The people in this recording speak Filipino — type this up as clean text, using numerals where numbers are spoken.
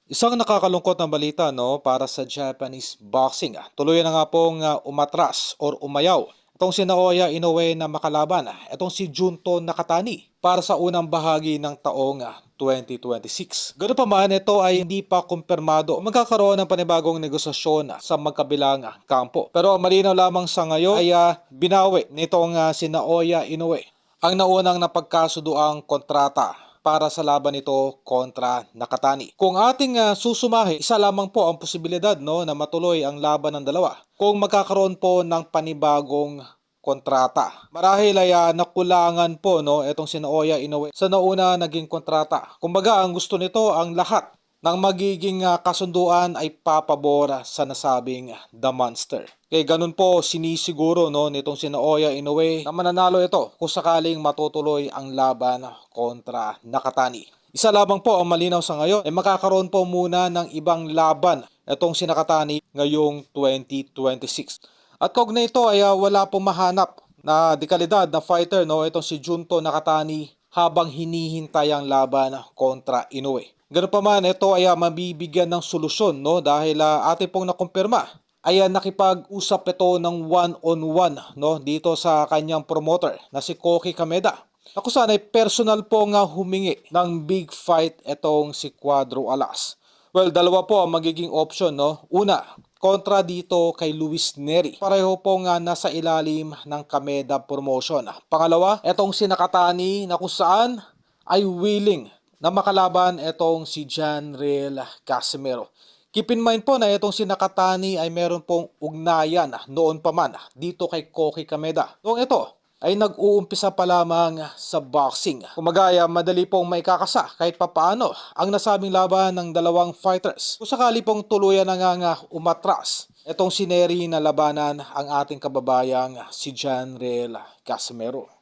Isang nakakalungkot na balita no para sa Japanese boxing. Tuluyan na nga pong umatras or umayaw itong si Naoya Inoue na makalaban. Itong si Junto Nakatani para sa unang bahagi ng taong 2026. Ganoon pa man, ito ay hindi pa kumpirmado o magkakaroon ng panibagong negosasyon sa magkabilang kampo. Pero ang malinaw lamang sa ngayon ay binawi nitong si Naoya Inoue ang naunang napagkasudoang kontrata para sa laban nito kontra Nakatani. Kung ating susumahin, isa lamang po ang posibilidad no, na matuloy ang laban ng dalawa kung magkakaroon po ng panibagong kontrata. Marahil ay nakulangan po no, itong si Naoya Inoue sa nauna naging kontrata. Kumbaga ang gusto nito ang lahat ng magiging kasunduan ay papabor sa nasabing The Monster. Kaya ganun po sinisiguro no, nitong si Naoya Inoue na mananalo ito kung sakaling matutuloy ang laban kontra Nakatani. Isa lamang po ang malinaw sa ngayon ay makakaroon po muna ng ibang laban itong si Nakatani ngayong 2026. At kaugnay ito ay wala pong mahanap na dekalidad na fighter no, itong si Junto Nakatani habang hinihintay ang laban kontra Inoue. Ganun pa man, ito ay mabibigyan ng solusyon no, dahil ating pong nakumpirma ay nakipag-usap ito ng one-on-one no, dito sa kanyang promoter na si Koki Kameda. Ako sana ay personal po nga humingi ng big fight itong si Cuadro Alas. Well, dalawa po ang magiging option. No? Una, kontra dito kay Luis Neri. Pareho po nga nasa ilalim ng Kameda promotion. Pangalawa, itong si Nakatani na kung saan ay willing na makalaban itong si Janriel Casimero. Keep in mind po na itong si Nakatani ay meron pong ugnayan noon pa man dito kay Koki Kameda. Noong ito ay nag-uumpisa pa lamang sa boxing. Kumagaya madali pong maikakasa kahit papaano ang nasabing laban ng dalawang fighters. Kung sakali pong tuluyan na nga umatras itong si Neri na labanan ang ating kababayang si Janriel Casimero.